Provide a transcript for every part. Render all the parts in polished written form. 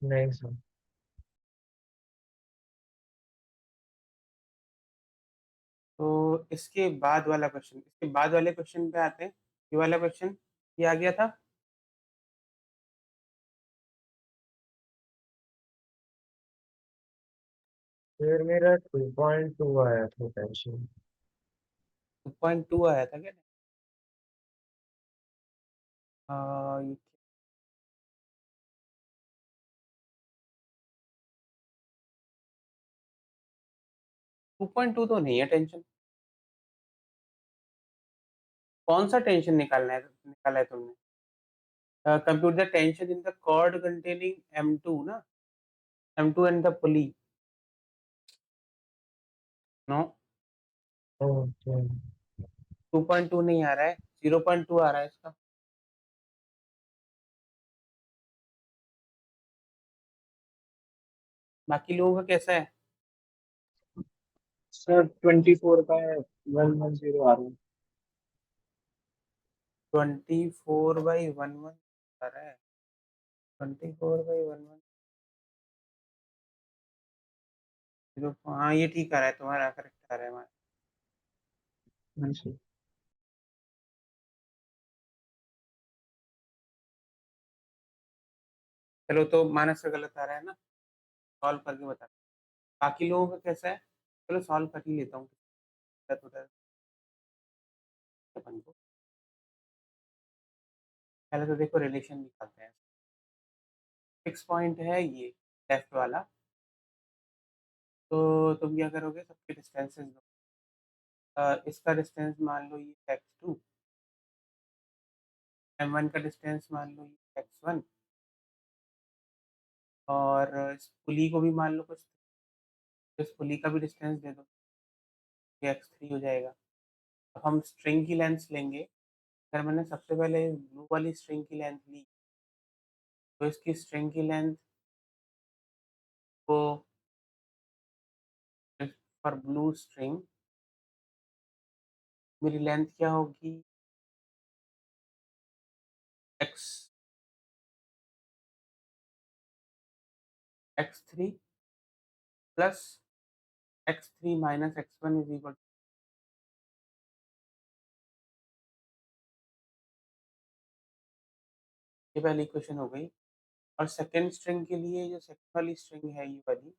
नहीं सर। तो इसके बाद वाले क्वेश्चन पे आते हैं। ये वाला क्वेश्चन ये आ गया था। फिर मेरा 2.2 आया था टेंशन। 2.2 आया था क्या? ये 2.2 तो नहीं है टेंशन। कौन सा टेंशन निकाला है तुमने? Compute the tension in the cord containing M2 ना, M2 and the pulley. No, okay. 2.2 नहीं आ रहा है, 0.2 आ रहा है इसका। बाकी लोगों का कैसा है? सर 24/110 आ रहा है। 24/11 आ रहा है। 24/11 0। हाँ, ये ठीक आ रहा है, तुम्हारा करेक्ट आ रहा है हमारा। हाँ सर। चलो, तो मानस का गलत आ रहा है ना, सॉल्व करके बता। बाकी लोगों का कैसा है? चलो सॉल्व कर ही लेता हूँ। दिक्कत होता है अपन को। पहले तो देखो रिलेशन निकालते हैं। फिक्स पॉइंट है ये लेफ्ट वाला। तो तुम क्या करोगे, सबके डिस्टेंसेस दो। इसका डिस्टेंस मान लो ये x2, M1 का डिस्टेंस मान लो ये x1, और इस पुली को भी मान लो कुछ, तो इस पुली का भी डिस्टेंस दे दो, ये x3 हो जाएगा। अब हम स्ट्रिंग की लेंथ लेंगे। अगर मैंने सबसे पहले ब्लू वाली स्ट्रिंग की लेंथ ली, तो इसकी स्ट्रिंग की लेंथ को, फॉर ब्लू स्ट्रिंग मेरी लेंथ क्या होगी, x x3 plus x3 minus x1 is equal. ये पहली इक्वेशन हो गई। और सेकेंड स्ट्रिंग के लिए जो सेकंड वाली स्ट्रिंग है ये वाली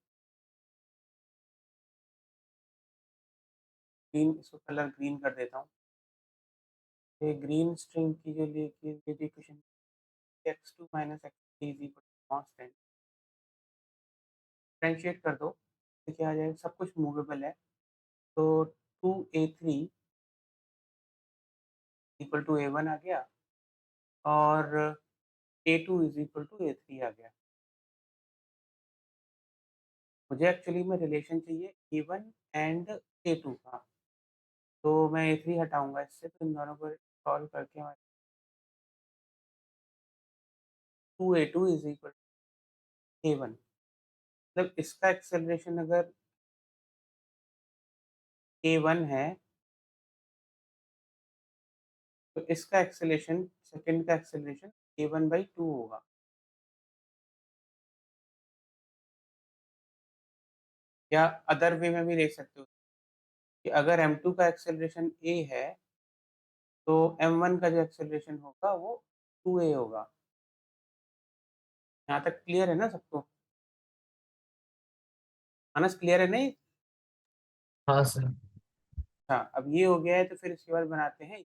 ग्रीन, इसको कलर ग्रीन कर देता हूँ। ये ग्रीन स्ट्रिंग की जो ये equation, x2 minus x3 is equal to constant, differentiate कर दो तो क्या आ जाएगा, सब कुछ मूवेबल है। तो 2a3 इक्वल टू a1 आ गया, और a2 is equal to a3 आ गया। मुझे एक्चुअली में रिलेशन चाहिए a1 एंड a2 का। तो मैं a3 हटाऊंगा इससे, तो इन दोनों को सॉल्व करके हमारे 2a2 is equal to a1। मतलब इसका एक्सेलरेशन अगर a1 है, तो इसका एक्सेलरेशन, सेकंड का एक्सेलरेशन a1/2 होगा। या अदर वे में भी देख सकते हो कि अगर m2 का एक्सेलरेशन a है, तो m1 का जो एक्सेलरेशन होगा वो 2a होगा। यहाँ तक क्लियर है ना सबको? मानस क्लियर है नहीं? हाँ सर। हाँ, अब ये हो गया है, तो फिर इसके बाद बनाते हैं।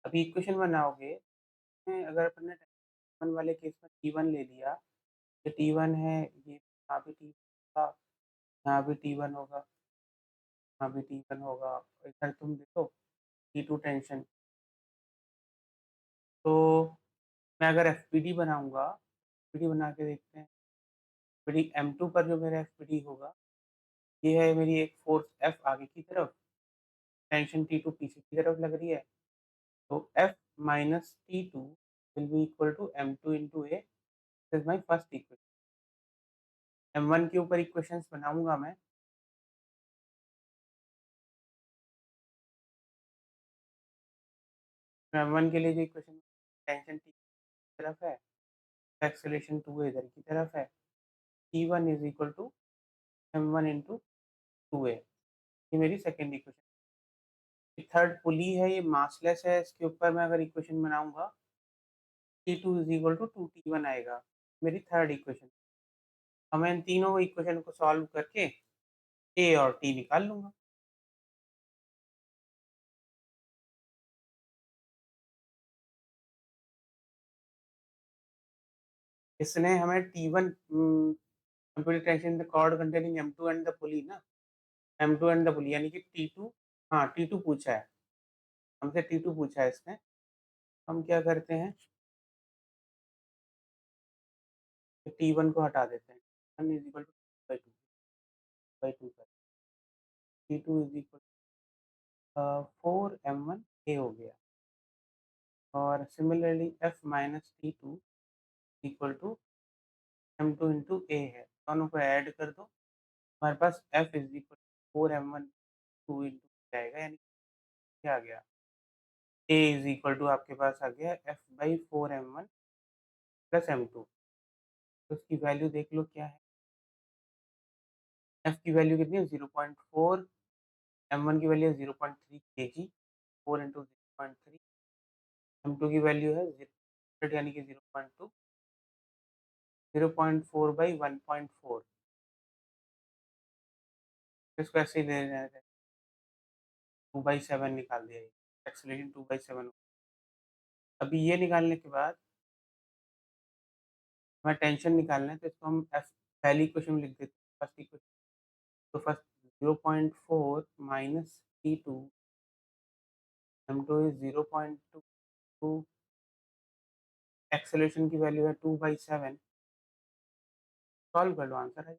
अभी इक्वेशन बनाओगे, अगर अपन ने टी वन वाले केस में T1 ले लिया, ये T1 है, ये यहाँ भी T होगा, यहाँ भी T1 होगा, यहाँ भी T1 होगा, इधर तुम देखो T2 टेंशन। तो मैं अगर एफपीडी बनाऊंगा, एफपीडी बना के देखते हैं। एफपीडी M2 पर जो मेरा एफपीडी होगा, ये है मेरी एक फोर्स F आगे की तरफ, टेंशन T2 पीछे की तरफ लग रही है। तो F minus T2 will be equal to M2 into a. Is my first equation. M1 के ऊपर इक्वेशंस बनाऊंगा मैं। M1 के लिए जो इक्वेशन, टेंशन T की तरफ है, एक्सेलरेशन 2 है इधर की तरफ है, T1 is equal to m1 into 2a, ये मेरी सेकंड इक्वेशन। थर्ड पुली है, ये मासलेस है, इसके ऊपर मैं अगर इक्वेशन बनाऊँगा T2 is equal to 2T1 आएगा, मेरी थर्ड इक्वेशन। अब मैं इन तीनों इक्वेशन को सॉल्व करके A और T निकाल लूँगा। इसने हमें T1 computation the cord containing M2 and the pulley ना, M2 एंड द पुली यानी कि T2, हाँ, T2 पूछा है, हमसे T2 पूछा है इसने। हम क्या करते हैं, T1 को हटा देते हैं, 1 is equal two by 2 by 2 कर, T2 is equal 4m1 A हो गया, और similarly F minus T2 equal to M2 into A है, दोनों को ऐड कर दो, हमारे पास F is equal 4m1 2 into जाएगा, यानी क्या आ गया, A इज़ इक्वल टू आपके पास आ गया F by 4m1 plus M2, तो उसकी वैल्यू देख लो क्या है, F की वैल्यू कितनी है 0.4, M1 की वैल्यू है 0.3 kg, 4 इंटू 0.3, M2 की वैल्यू है 0 यानी कि 0.2, 0.4 बाई 1.4, इसको ऐसे ही ले लेना है, 2/7 निकाल दिया, ये एक्सेलरेशन 2/7। अभी ये निकालने के बाद हमें टेंशन निकालना है, तो इसको हम एफ पहली इक्वेशन में लिख देते हैं, फर्स्ट इक्वेशन, तो first 0.4 minus T2, M2 is 0.2, acceleration की वैल्यू है 2/7, सॉल्व कर लो, आंसर है।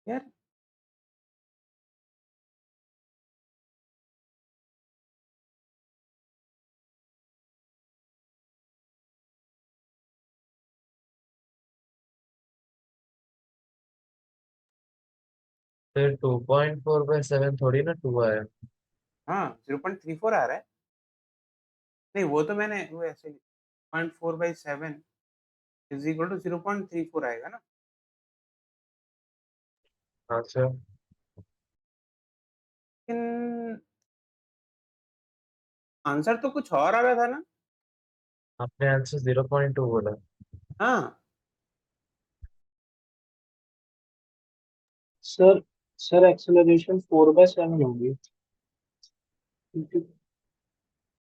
यार फिर 2.4/7 थोड़ी ना 2 आया। हाँ 0.34 आ रहा है, नहीं वो तो मैंने वो ऐसे 0.4/7 इज इक्वल टू 0.34 आएगा ना, अच्छा, लेकिन आंसर तो कुछ और आ रहा था ना। आपने आंसर 0.2 बोला। हाँ सर सर एक्सेलरेशन 4/7 होगी क्योंकि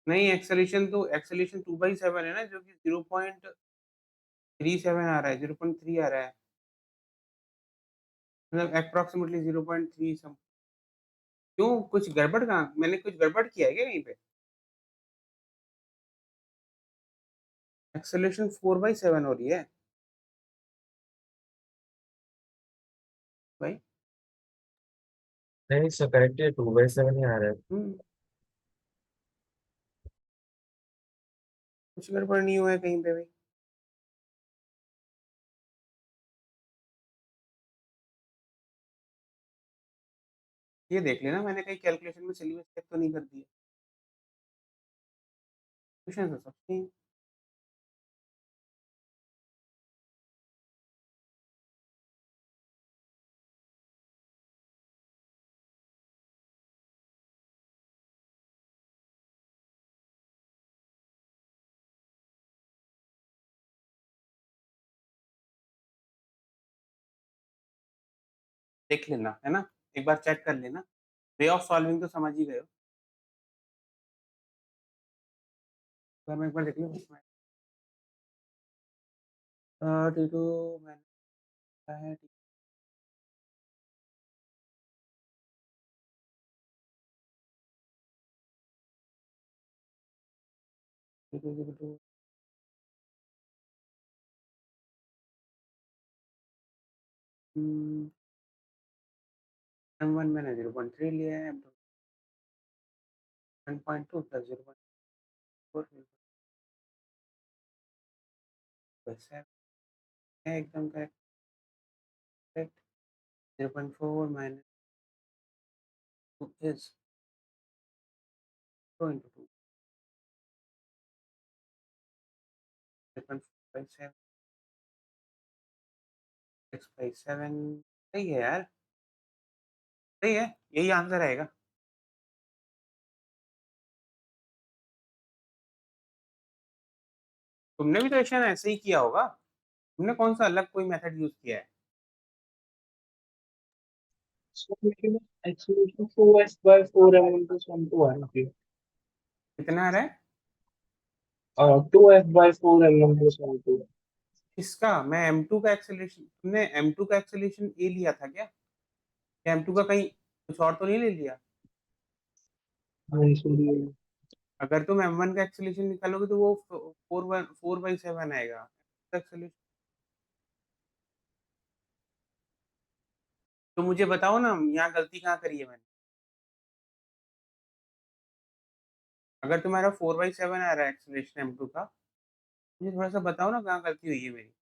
नहीं, एक्सेलरेशन 2/7 है ना, जो कि 0.37 आ रहा है, 0.3 आ रहा है, मतलब अप्रॉक्सीमेटली 0.3 सम। क्यों, कुछ गड़बड़, कहाँ मैंने कुछ गड़बड़ किया है क्या कहीं पे? एक्सेलरेशन 4/7 हो रही है भाई। नहीं सर, करेक्ट है, 2/7 ही आ रहा है। हम्म, कुछ गड़बड़ नहीं हुआ है कहीं पे भी। ये देख लेना, मैंने कहीं कैलकुलेशन में सिलेबस चेक तो नहीं कर दिया, क्वेश्चन तो सबके हैं। देख लेना है ना, एक बार चेक कर लेना, वे ऑफ सॉल्विंग तो समझ ही गए हो, तो मैं एक बार देख लो इसमें। T2 मैंने लिखा है, T2 M1 मैंने 0.3 लिया है, M2 1.2 प्लस 0.4, 7 है एकदम करेक्ट। 0.4 माइनस 2 इज 2 into 2 0.4 6/7 सही है यार, सही है, यही आंसर आएगा। तुमने भी तो क्वेश्चन ऐसे ही किया होगा, तुमने कौन सा अलग कोई मेथड यूज किया है? Solution acceleration 2f/4m into sum 2 है। कितना आ रहा है? 2f/4m into sum 2। इसका मैं M2 का एक्सेलरेशन, तुमने M2 का एक्सेलरेशन ए लिया था क्या? या M2 का कहीं कुछ और तो नहीं ले लिया? हाँ इसलिए अगर तुम M1 का एक्सेलरेशन निकालोगे तो वो 4/7 आएगा एक्सेलरेशन। तो मुझे बताओ ना, यहाँ गलती कहाँ करी है मैंने? अगर तुम्हारा 4/7 आ रहा है एक्सेलरेशन M2 का, मुझे थोड़ा सा बताओ ना कहाँ गलती हुई है मेरी।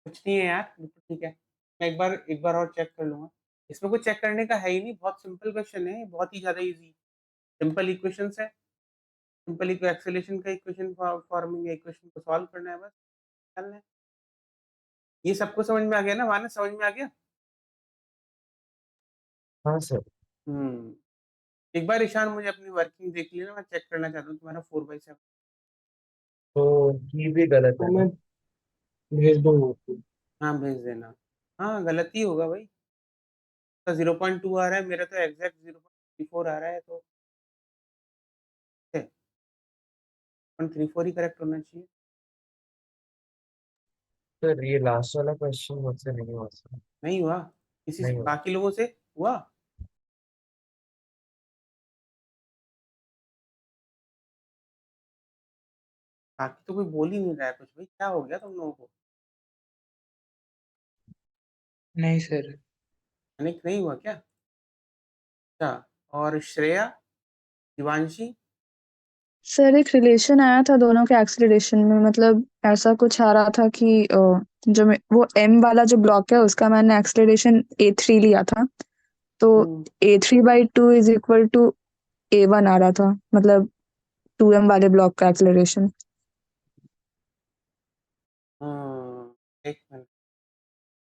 कुछ नहीं है यार, बिल्कुल ठीक है। मैं एक बार और चेक कर लूंगा। इसमें कुछ चेक करने का है ही नहीं, बहुत सिंपल क्वेश्चन है, बहुत ही ज्यादा इजी। सिंपल इक्वेशंस है, सिंपल एक्सेलेरेशन का इक्वेशन फॉर्मिंग इक्वेशन को सॉल्व करना है बस, करना है। ये सबको समझ में आ गया ना, मानस समझ में आ गया? हाँ सर। एक बार ईशान मुझे अपनी वर्किंग देख लेना, मैं चेक करना चाहता हूँ तुम्हारा 4/7। तो ये भी गलत तो है ना? मैं भेज दूंगा आपको। हाँ भेज देना। हाँ गलत ही होगा भाई, तो 0.2 आ रहा है, मेरा तो एग्जैक्ट 0.34 आ रहा है, तो 0.34 ही करेक्ट होना चाहिए। सर ये लास्ट वाला क्वेश्चन मुझसे नहीं हुआ सर। नहीं हुआ? किसी से नहीं हुआ। बाकी लोगों से हुआ? बाकी तो कोई बोल ही नहीं रहा है कुछ, भाई क्या हो गया तुम लोगों को? नहीं सर। अनिक नहीं हुआ क्या? अच्छा, और श्रेया, शिवांशी? सर एक रिलेशन आया था दोनों के एक्सीलरेशन में, मतलब ऐसा कुछ आ रहा था कि वो एम वाला जो ब्लॉक है उसका मैंने एक्सीलरेशन a3 लिया था, तो a3/2 is equal to a1 आ रहा था, मतलब 2m वाले ब्लॉक का एक्सीलरेशन। एक मिनट,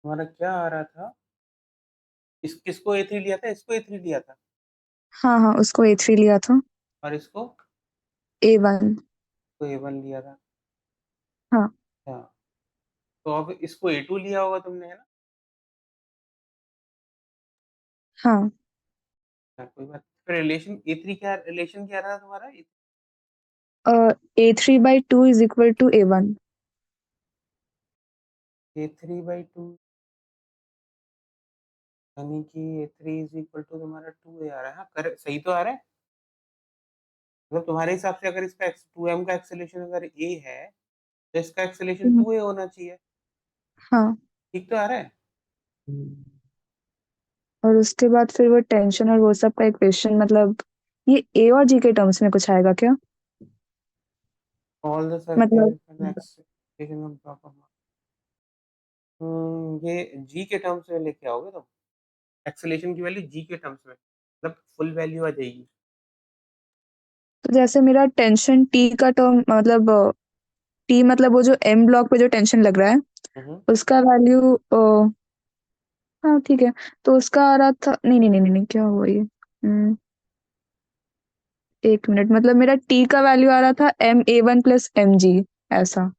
तुम्हारा क्या आ रहा था? किसको A3 लिया था? इसको A3 लिया था, हाँ हाँ, उसको a3 लिया था। और इसको a1। तो A1 लिया था। हाँ अच्छा, तो अब इसको A2 लिया होगा तुमने, है ना? हाँ। अच्छा, कोई बात। फिर रिलेशन A3 क्या, रिलेशन क्या रहा तुम्हारा? a3/2 is equal to a1। A3/2 यानी कि A3 इज इक्वल टू तुम्हारा 2A आ रहा है। हाँ करेक्ट, सही तो आ रहा है। मतलब तुम्हारे हिसाब से अगर इसका 2m का एक्सेलेरेशन अगर A है, तो इसका एक्सेलेरेशन 2A होना चाहिए। हाँ, ठीक तो आ रहा है? और उसके बाद फिर वो टेंशन और वो सब का इक्वेशन, मतलब ये ए और जी के टर्म्स में कुछ आएगा क्या? ऑल द मतलब circle acceleration of block of, ये जी के टर्म्स में लेके आओगे तुम, एक्सेलेरेशन की वैल्यू जी के टर्म्स में, मतलब फुल वैल्यू आ जाएगी। तो जैसे मेरा टेंशन टी का टर्म, मतलब टी मतलब वो जो एम ब्लॉक पे जो टेंशन लग रहा है हम्म, उसका वैल्यू, हाँ ठीक है, तो उसका आ रहा था, नहीं नहीं नहीं नहीं नहीं, क्या हुआ ये? एक मिनट, मतलब मेरा टी का वैल्यू आ रहा था ma1 + mg, ऐसा।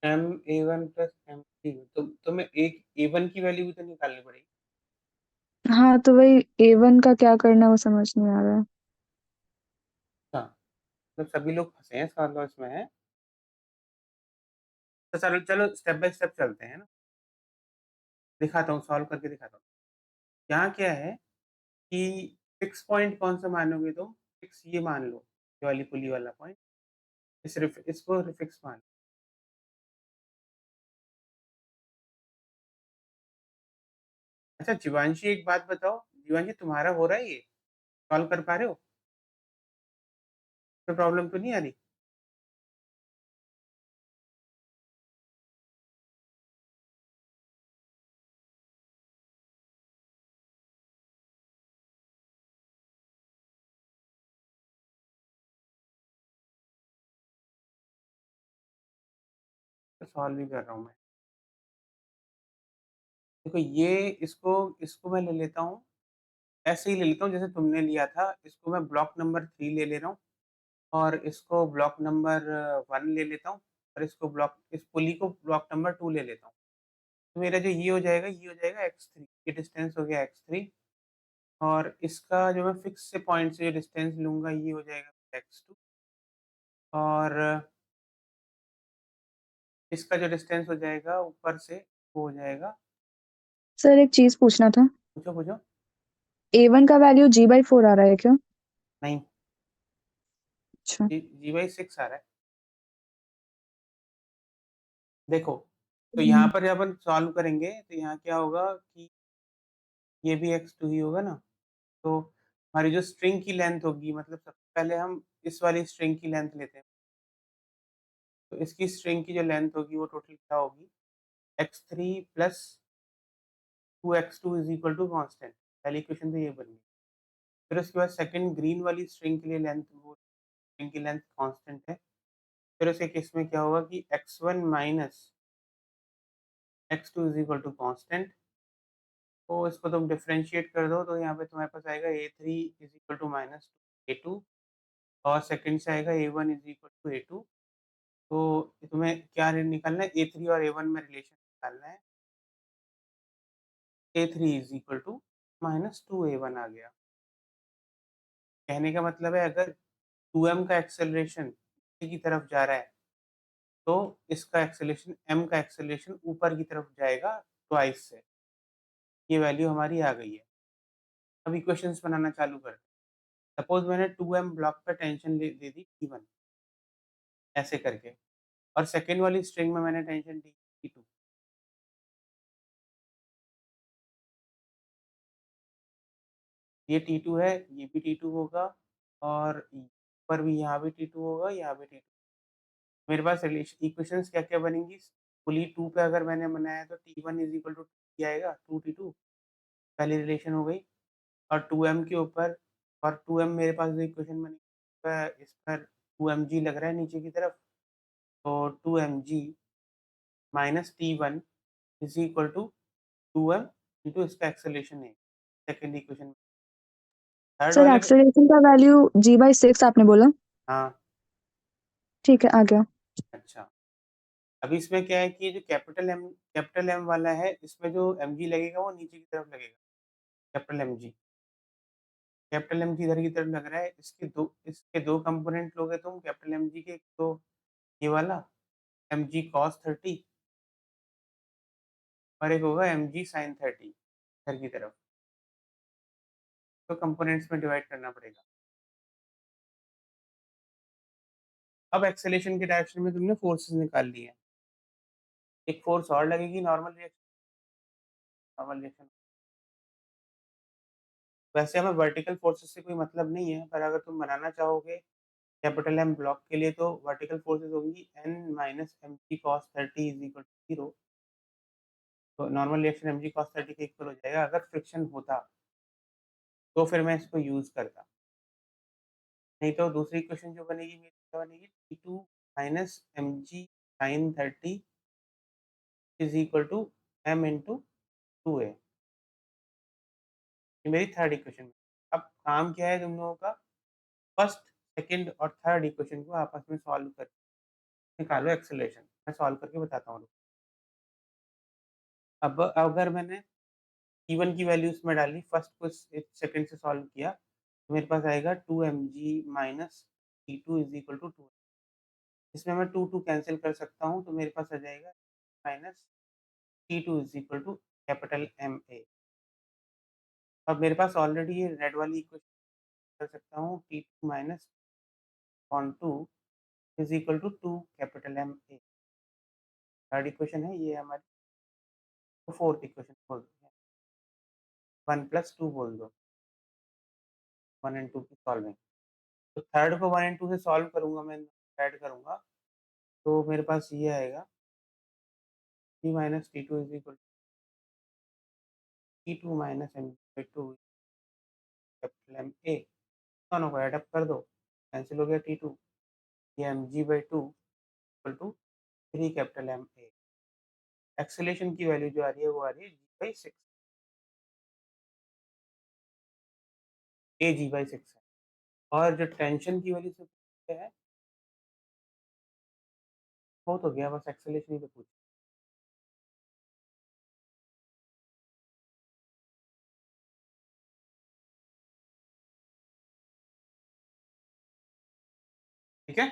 M A1 प्लस M3, तो तुम्हें एक A1 की वैल्यू भी तो निकालनी पड़ेगी। हाँ तो वही a1 का क्या करना है वो समझ नहीं आ रहा है। हाँ, मतलब सभी लोग फंसे हैं सवालों इसमें। तो चलो चलो स्टेप बाय स्टेप चलते हैं ना, दिखाता हूँ, सॉल्व करके दिखाता हूँ। यहाँ क्या है कि फिक्स पॉइंट कौन सा मानोगे तुम? फिक्स ये मान लो, ये वाली पुली वाला पॉइंट, इसको फिक्स मान लो। अच्छा जीवांशी, एक बात बताओ, जीवांशी तुम्हारा हो रहा है ये? सॉल्व कर पा रहे हो? कोई प्रॉब्लम तो नहीं आ रही? तो सॉल्व ही कर रहा हूँ मैं। देखो ये, इसको मैं ले लेता हूँ, ऐसे ही ले लेता हूँ जैसे तुमने लिया था। इसको मैं ब्लॉक नंबर 3 ले ले रहा हूँ और इसको ब्लॉक नंबर 1 ले लेता हूँ और इस पुली को ब्लॉक नंबर 2 ले लेता हूँ। तो मेरा जो ये हो जाएगा, ये हो जाएगा x3, ये डिस्टेंस हो गया x3 और इसका जो मैं फिक्स से पॉइंट से डिस्टेंस लूँगा ये हो जाएगा x2 और इसका जो डिस्टेंस हो जाएगा ऊपर से वो हो जाएगा। सर एक चीज़ पूछना था, पूछो, पूछो। A1 का वैल्यू G/4 आ रहा है क्या? नहीं, अच्छा। G/6 आ रहा है। देखो, तो यहाँ हुँ। पर जब अपन सॉल्व करेंगे तो यहाँ क्या होगा कि ये भी x2 ही होगा ना, तो हमारी जो स्ट्रिंग की लेंथ होगी, मतलब सबसे पहले हम इस वाली स्ट्रिंग की लेंथ लेते हैं। तो इसकी स्ट्रिंग की जो लेंथ होगी वो टोटल क्या होगी, x3 plus 2x2 is equal to constant. पहली इक्वेशन तो ये बन गई। फिर उसके बाद सेकंड ग्रीन वाली स्ट्रिंग के लिए लेंथ, वो स्ट्रिंग की लेंथ कांस्टेंट है। फिर उसके केस में क्या होगा कि x1 minus x2 is equal to constant. तो इसको तुम डिफरेंशिएट कर दो तो यहाँ पे तुम्हारे पास आएगा a3 is equal to minus a2 और सेकंड से आएगा a1 is equal to a2। तो तुम्हें क्या निकालना है, a3 और a1 में रिलेशन निकालना है। a3 is equal to minus 2a1 आ गया। कहने का मतलब है अगर 2m का एक्सेलरेशन नीचे की तरफ जा रहा है तो इसका एक्सेलरेशन, m का एक्सेलरेशन ऊपर की तरफ जाएगा ट्वाइस से। ये वैल्यू हमारी आ गई है। अब इक्वेशंस बनाना चालू करते हैं। सपोज मैंने 2m ब्लॉक पे टेंशन दे दी T1 ऐसे करके और सेकेंड वाली स्ट्रिंग में मैंने टेंशन दी T2। ये T2 है, ये भी T2 होगा और ऊपर भी यहाँ भी T2 होगा, यहाँ भी T2। मेरे पास रिलेशन इक्वेशंस क्या-क्या बनेंगी, पुली 2 पे अगर मैंने बनाया तो T1 is equal to T आएगा 2T2, पहली रिलेशन हो गई। और 2m के ऊपर, और 2m मेरे पास जो इक्वेशन बनी इस पर 2mg लग रहा है नीचे की तरफ, तो 2mg minus T1 is equal to 2m into इसका एक्सेलरेशन है सेकेंड इक्वेशन। थर्ड सर वाले में, एक्सेलरेशन का वैल्यू G/6 आपने बोला? हाँ, ठीक है, आ गया। अच्छा। अभी इसमें क्या है कि ये जो कैपिटल M वाला है, इसमें जो mg लगेगा वो नीचे की तरफ लगेगा, कैपिटल mg। कैपिटल mg इधर की तरफ लग रहा है। इसके दो कंपोनेंट लोगे तुम कैपिटल mg के, एक तो ये वाला mg cos 30 और एक होगा mg sin 30 इधर की तरफ। तो कंपोनेंट्स में डिवाइड करना पड़ेगा। अब एक्सेलेरेशन के डायरेक्शन में तुमने फोर्सेस निकाल ली है। एक फोर्स और लगेगी, नॉर्मल रिएक्शन। वैसे हमें वर्टिकल फोर्सेस से कोई मतलब नहीं है, पर अगर तुम बनाना चाहोगे कैपिटल M ब्लॉक के लिए तो वर्टिकल फोर्सेस होंगी n minus mg cos 30 is equal to 0। तो नॉर्मल रिएक्शन mg cos 30 के इक्वल हो जाएगा। अगर फ्रिक्शन होता तो फिर मैं इसको यूज करता, नहीं तो दूसरी इक्वेशन जो बनेगी मेरी क्या बनेगी, T2 minus mg sin 30 is equal to m into 2a। ये मेरी थर्ड इक्वेशन। अब काम क्या है तुम लोगों का, फर्स्ट, सेकंड और थर्ड इक्वेशन को आपस में सॉल्व कर निकालो एक्सेलरेशन। मैं सॉल्व करके बताता हूँ। अब अगर मैंने T1 की वैल्यू इसमें डाली, फर्स्ट को सेकंड से सॉल्व किया, तो मेरे पास आएगा 2mg minus T2 is equal to 2। इसमें मैं 2 कैंसिल कर सकता हूँ, तो मेरे पास आ जाएगा minus T2 is equal to capital MA। अब मेरे पास ऑलरेडी ये रेड वाली इक्वेशन कर सकता हूँ, T2 minus on 2 is equal to 2 capital MA। Third equation है ये हमारी, तो फोर्थ इक्वेशन बोल दो, 1 प्लस 2 बोल दो, 1 एंड 2 की सॉल्विंग। तो थर्ड को 1 एंड 2 से सॉल्व करूंगा, मैं ऐड करूंगा, तो मेरे पास ये आएगा T minus T2 is equal T2 minus M/2 capital MA। दोनों को ऐड अप कर दो, कैंसिल हो गया T2, ये mg/2 equal to 3 capital MA। Acceleration की वैल्यू जो आ रही है वो आ रही है g/6, a g/6 है। और जो टेंशन की वैल्यू से पूछते हैं वो तो गया, बस एक्सेलेरेशन ही तो पूछ। ठीक है।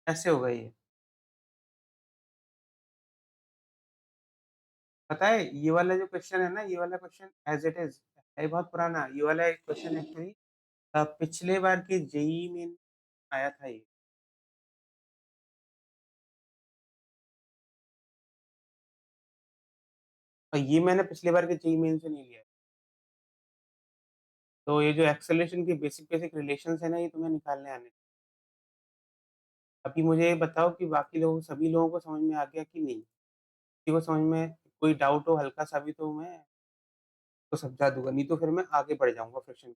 ऐसे होगा ये, पता है ये वाला जो क्वेश्चन है ना, ये वाला क्वेश्चन एज इट इज है बहुत पुराना। ये वाला क्वेश्चन एक्चुअली पिछले बार के जेई में आया था ये। और ये मैंने पिछले बार के जेई मेन से नहीं लिया है। तो ये जो एक्सेलरेशन के बेसिक बेसिक रिलेशंस है ना, ये तुम्हें निकालने आने। अभी मुझे ये बताओ कि बाकी लोगों सभी लोगों को समझ में आ गया कि नहीं? किसी को समझ में कोई डाउट हो हल्का सा भी तो मैं तो समझा दूंगा, नहीं तो फिर मैं आगे बढ़ जाऊंगा फ्रिक्शन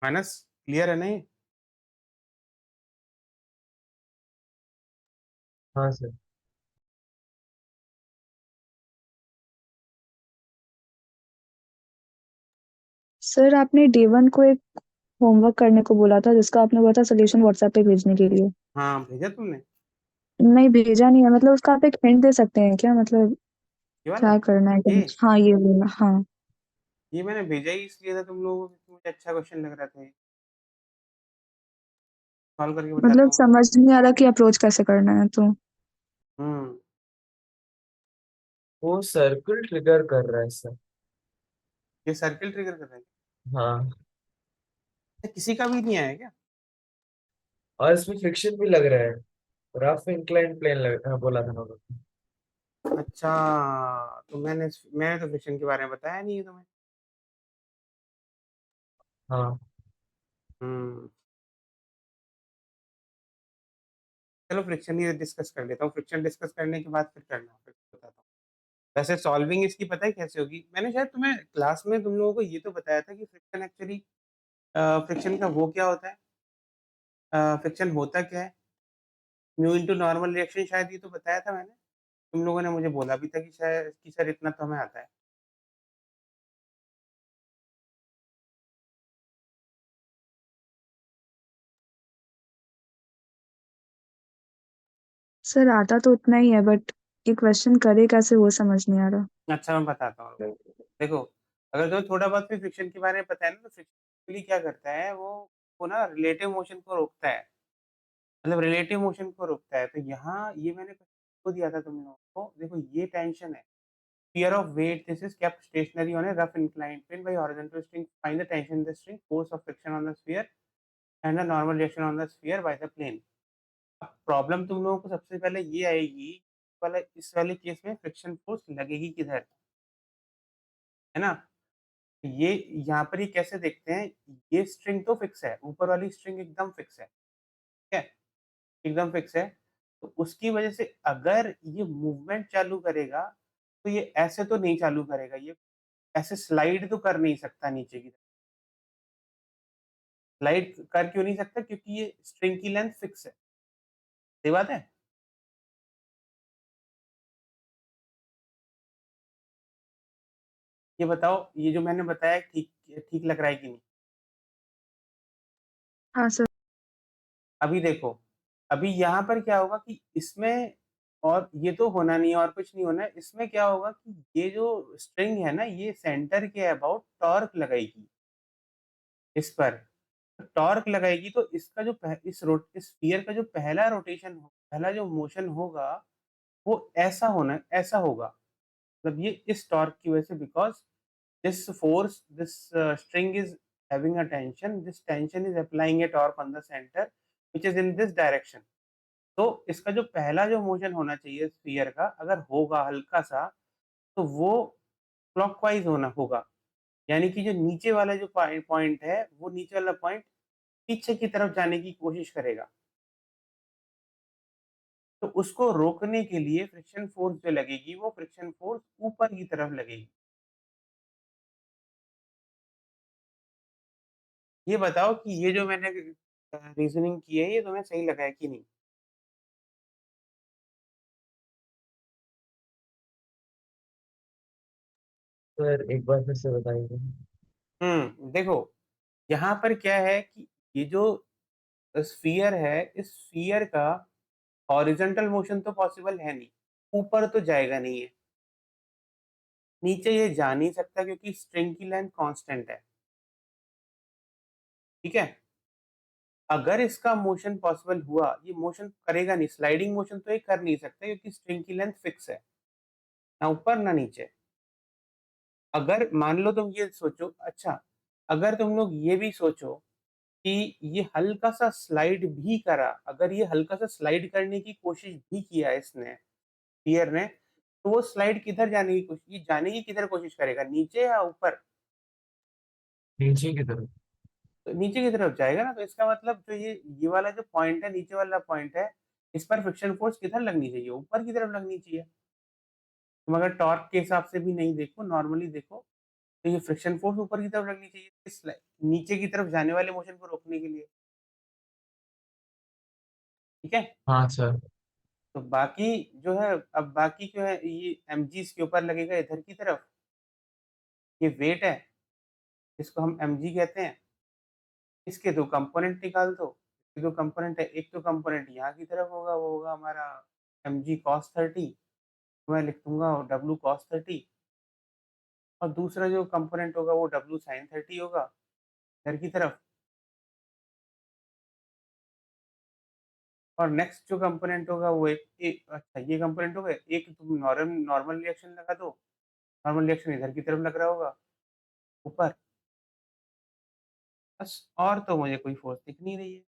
माइनस। क्लियर है नहीं? हाँ सर। सर आपने डे 1 को एक होमवर्क करने को बोला था जिसका आपने बोला था सॉल्यूशन व्हाट्सएप पे भेजने के लिए। हाँ भेजा तुमने नहीं भेजा नहीं है, मतलब उसका आप एक हिंट दे सकते हैं क्या, मतलब ये वाला? क्या करना है? ये हाँ ये बोला, हाँ। ये मैंने भेजा ही इसलिए था तुम लोगों को, क्योंकि मुझे अच्छा क्वेश्चन लग रहा था। सॉल्व करके बताता मतलब हूँ। समझ नहीं आ रहा कि अप्रोच कैसे करना है तो। हम्म। वो सर्कल ट्रिगर कर रहा है सर। ये सर्किल ट्रिगर कर रहा है? हाँ, ये किसी का भी नहीं आया क्या? और इसमें फ्रिक्शन भी लग रहा है। रफ इंक्लाइन प्लेन बोला था ना उन्होंने। अच्छा, तो मैंने तो फ्रिक्शन के बारे में बताया नहीं है तुम्हें। हाँ हम्म। चलो फ्रिक्शन ही डिस्कस कर लेता हूँ, फ्रिक्शन डिस्कस करने के बाद फिर करना, फिर बताता हूँ। वैसे सॉल्विंग इसकी पता है कैसे होगी? मैंने शायद तुम्हें क्लास में तुम लोगों को ये तो बताया था कि फ्रिक्शन एक्चुअली फ्रिक्शन का वो क्या होता है, फ्रिक्शन होता क्या है, म्यू इनटू नॉर्मल रिएक्शन, शायद ये तो बताया था मैंने। तुम लोगों ने मुझे बोला भी था कि शायद कि सर इतना तो हमें आता है। सर आता तो उतना ही है, बट ये क्वेश्चन करे कैसे वो समझ नहीं आ रहा। अच्छा मैं बताता हूँ। देखो, अगर तुम्हें थोड़ा बहुत भी फ्रिक्शन के बारे में पता है ना, तो फ्रिक्शन क्या करता है, वो ना रिलेटिव मोशन को रोकता है, मतलब रिलेटिव मोशन को रोकता है। तो यहाँ ये मैंने को दिया था तुम लोगों को, देखो ये टेंशन है, fear of weight, this is kept stationary on a rough inclined plane by horizontal string, find the tension in the string, force of friction on the sphere and the normal reaction on the sphere by the plane। अब problem तुम लोगों को सबसे पहले ये आएगी वाला, इस वाले केस में फ्रिक्शन फोर्स लगेगी किधर, है ना? ये यहाँ पर ये कैसे देखते हैं, ये स्ट्रिंग तो फिक्स है, ऊपर वाली स्ट्रिंग एकदम फिक्स है, ठीक है, एकदम फिक्स है। तो उसकी वजह से अगर ये मूवमेंट चालू करेगा तो ये ऐसे तो नहीं चालू करेगा, ये ऐसे स्लाइड तो कर नहीं सकता नीचे की तरफ। स्लाइड कर क्यों नहीं सकता? क्योंकि ये स्ट्रिंग की लेंथ फिक्स है। सही बात है। ये बताओ, ये जो मैंने बताया ठीक ठीक लग रहा है कि नहीं? हाँ सर। अभी देखो, अभी यहाँ पर क्या होगा कि इसमें और ये तो होना नहीं है और कुछ नहीं होना है। इसमें क्या होगा कि ये जो स्ट्रिंग है ना, ये सेंटर के अबाउट टॉर्क लगाएगी इस पर। टॉर्क लगाएगी तो इसका जो इस स्फीयर का जो पहला रोटेशन हो, पहला जो मोशन होगा वो ऐसा होगा। मतलब ये इस टॉर्क की वजह से, because this string is having a tension, this tension is applying A torque on the centre which is in this direction. तो इसका जो पहला जो मोशन होना चाहिए स्फीयर का, अगर होगा हल्का सा, तो वो क्लॉकवाइज होगा। यानी कि जो नीचे वाला जो पॉइंट है, वो नीचे वाला पॉइंट पीछे की तरफ जाने की कोशिश करेगा। तो उसको रोकने के लिए फ्रिक्शन फोर्स जो लगेगी, वो फ्रिक्शन फोर्स ऊपर की तरफ लगेगी। ये बताओ कि ये जो मैंने रीजनिंग की है, ये तुम्हें सही लगा है कि नहीं? सर एक बार फिर से बताएंगे? देखो, यहाँ पर क्या है कि ये जो स्फीयर है, इस स्फीयर का हॉरिजॉन्टल मोशन तो पॉसिबल है नहीं, ऊपर तो जाएगा नहीं है, नीचे ये जा नहीं सकता क्योंकि स्ट्रिंग की लेंथ कांस्टेंट है। ठीक है, अगर इसका मोशन पॉसिबल हुआ, ये मोशन करेगा नहीं, स्लाइडिंग मोशन तो ये कर नहीं सकता क्योंकि स्ट्रिंग की लेंथ फिक्स है, ना ऊपर ना नीचे। अगर मान लो तुम ये सोचो, अच्छा, अगर तुम लोग ये भी सोचो कि ये हल्का सा स्लाइड भी करा, अगर ये हल्का सा स्लाइड करने की कोशिश भी किया इसने, पियर ने, तो वो स्लाइड किधर जाने की कोशिश, ये जाने की किधर कोशिश करेगा, नीचे या ऊपर? नीचे की तरफ। तो नीचे की तरफ जाएगा ना। तो इसका मतलब जो ये वाला जो पॉइंट है, नीचे वाला पॉइंट है, इस पर फ्रिक्शन फोर्स किधर लगनी चाहिए? ऊपर की तरफ लगनी चाहिए। तुम अगर टॉर्क के हिसाब से भी नहीं देखो, नॉर्मली देखो, तो ये फ्रिक्शन फोर्स ऊपर की तरफ लगनी चाहिए नीचे की तरफ जाने वाले मोशन को रोकने के लिए। ठीक है, हाँ सर। तो बाकी जो है, अब बाकी जो है ये mg's के ऊपर लगेगा इधर की तरफ। ये वेट है, इसको हम mg कहते हैं। इसके दो कंपोनेंट निकाल दो। इसके दो कंपोनेंट है, एक तो कंपोनेंट यहाँ की तरफ होगा, वो होगा हमारा mg cos 30, मैं लिख दूंगा w cos 30। और दूसरा जो कंपोनेंट होगा वो w sin 30 होगा इधर की तरफ। और नेक्स्ट जो कंपोनेंट होगा वो अच्छा, ये कंपोनेंट होगा। एक तुम नॉर्मल नॉर्मल रिएक्शन लगा दो, नॉर्मल रिएक्शन इधर की तरफ लग रहा होगा ऊपर। बस, और तो मुझे कोई फोर्स दिख नहीं रही है।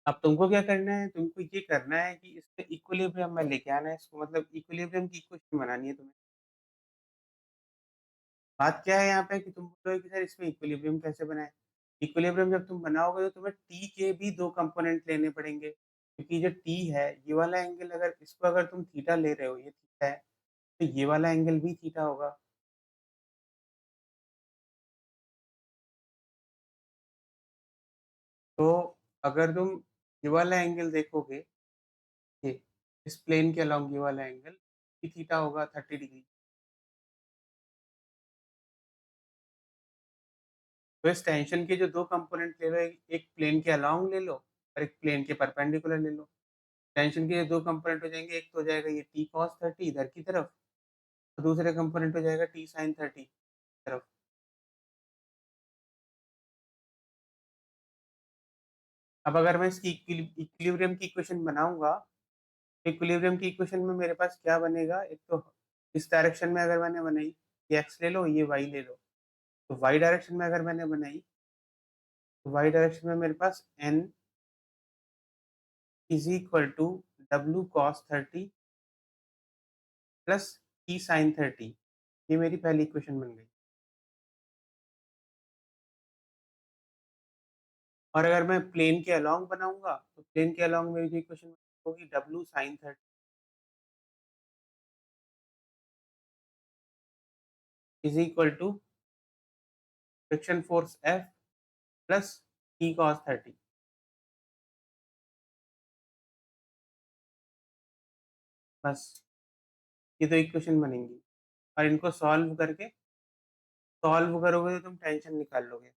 अब तुमको क्या करना है? तुमको ये करना है कि इसमें इक्विलिब्रियम में लेके आना है इसको, मतलब इक्विलिब्रियम की इक्वेशन बनानी है तुम्हें। बात क्या है यहाँ पे कि तुम बोलोगे कि सर इसमें इक्विलिब्रियम कैसे बनाए? इक्विलिब्रियम जब तुम बनाओगे तो तुम्हें टी के भी दो कंपोनेंट लेने पड़ेंगे, क्योंकि जो टी है, ये वाला एंगल, अगर इसको अगर तुम थीटा ले रहे हो, ये थीटा है, तो ये वाला एंगल भी थीटा होगा। तो अगर तुम ये वाला एंगल देखोगे, ये इस प्लेन के अलॉन्ग ये वाला एंगल भी थीटा होगा 30 डिग्री। तो इस टेंशन के जो दो कंपोनेंट ले लो, एक प्लेन के अलॉन्ग ले लो और एक प्लेन के परपेंडिकुलर ले लो। टेंशन के जो दो कंपोनेंट हो जाएंगे, एक तो हो जाएगा ये टी कॉस 30 इधर की तरफ, और दूसरा कंपोनेंट हो जाएगा टी साइन 30 तरफ। अब अगर मैं इसकी इक्विलिब्रियम की इक्वेशन बनाऊंगा, इक्विलिब्रियम की इक्वेशन में मेरे पास क्या बनेगा? एक तो इस डायरेक्शन में अगर मैंने बनाई, ये एक्स ले लो, ये वाई ले लो। तो वाई डायरेक्शन में अगर मैंने बनाई, तो वाई डायरेक्शन में मेरे पास N is equal to W cos 30 plus T sine 30। ये मेरी पहली इक्वेशन बन गई। और अगर मैं प्लेन के अलॉन्ग बनाऊंगा, तो प्लेन के अलॉन्ग मेरी जो इक्वेशन होगी W sine 30 is equal to friction force F plus T cos 30। बस, ये दो इक्वेशन बनेंगी, और इनको सॉल्व करोगे तो तुम टेंशन निकाल लोगे।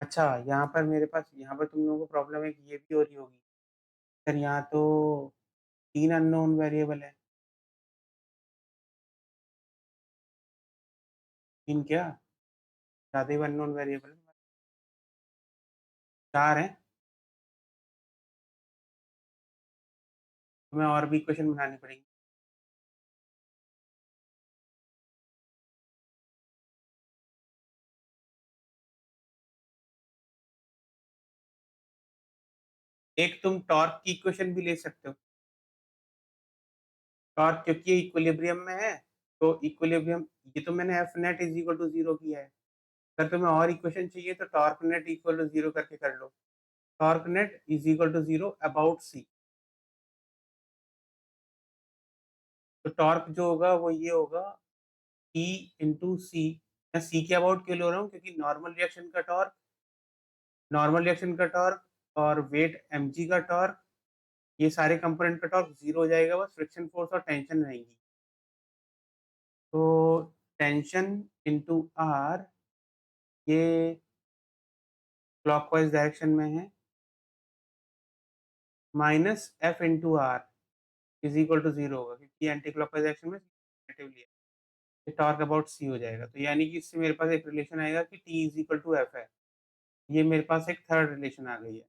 अच्छा, यहाँ पर मेरे पास यहाँ पर तुम लोगों को प्रॉब्लम है कि ये भी हो रही होगी। सर यहाँ तो 3 अननोन वेरिएबल है। 3 क्या? ज़्यादा ही अननोन वेरिएबल है। 4 हैं। तुम्हें और भी इक्वेशन बनानी पड़ेगी। एक तुम टॉर्क की इक्वेशन भी ले सकते हो। टॉर्क क्योंकि ये इक्विलिब्रियम में है, तो इक्विलिब्रियम ये तो मैंने F net is equal to 0 किया है। अगर तुम्हें और इक्वेशन चाहिए तो टॉर्क नेट इक्वल टू 0 करके कर लो। Torque net is equal to 0 about C. तो टॉर्क जो होगा वो ये होगा E इंटू सी। मैं सी के अबाउट क्यों ले रहा हूँ? क्योंकि नॉर्मल रिएक्शन का टॉर्क और वेट mg का टॉर्क, ये सारे कंपोनेंट का टॉर्क 0 हो जाएगा, बस फ्रिक्शन फोर्स और टेंशन रहेंगी। तो टेंशन इंटू आर ये क्लॉकवाइज डायरेक्शन में है, minus F into R is equal to 0 होगा, क्योंकि एंटी क्लॉकवाइज डायरेक्शन में नेगेटिवली है। टॉर्क अबाउट सी हो जाएगा। तो यानी कि इससे मेरे पास एक रिलेशन आएगा कि T is equal to F है। ये मेरे पास एक थर्ड रिलेशन आ गई है।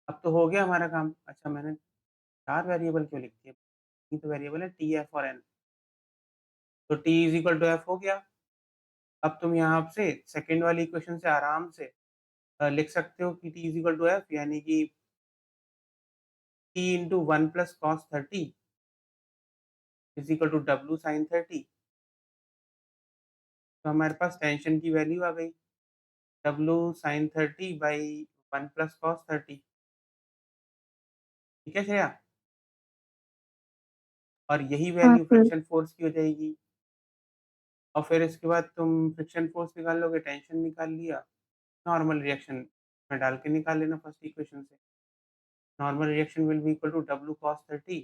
अब तो हो गया हमारा काम। अच्छा, मैंने 4 वेरिएबल क्यों लिख दिए? ये तो वेरिएबल है टी, एफ और एन। तो T is equal to F हो गया। अब तुम यहाँ से सेकेंड वाली इक्वेशन से आराम से लिख सकते हो कि T is equal to F, यानी कि T into 1 plus cos 30 is equal to W sine 30। तो हमारे पास टेंशन की वैल्यू आ गई, W sine 30 by 1 plus cos 30। ठीक है श्रेया? और यही हाँ वैल्यू सर। फ्रिक्शन फोर्स की हो जाएगी। और फिर इसके बाद तुम फ्रिक्शन फोर्स निकाल लोगे, टेंशन निकाल लिया। नॉर्मल रिएक्शन में डाल के निकाल लेना फर्स्ट इक्वेशन से। Normal reaction will be equal to W cos 30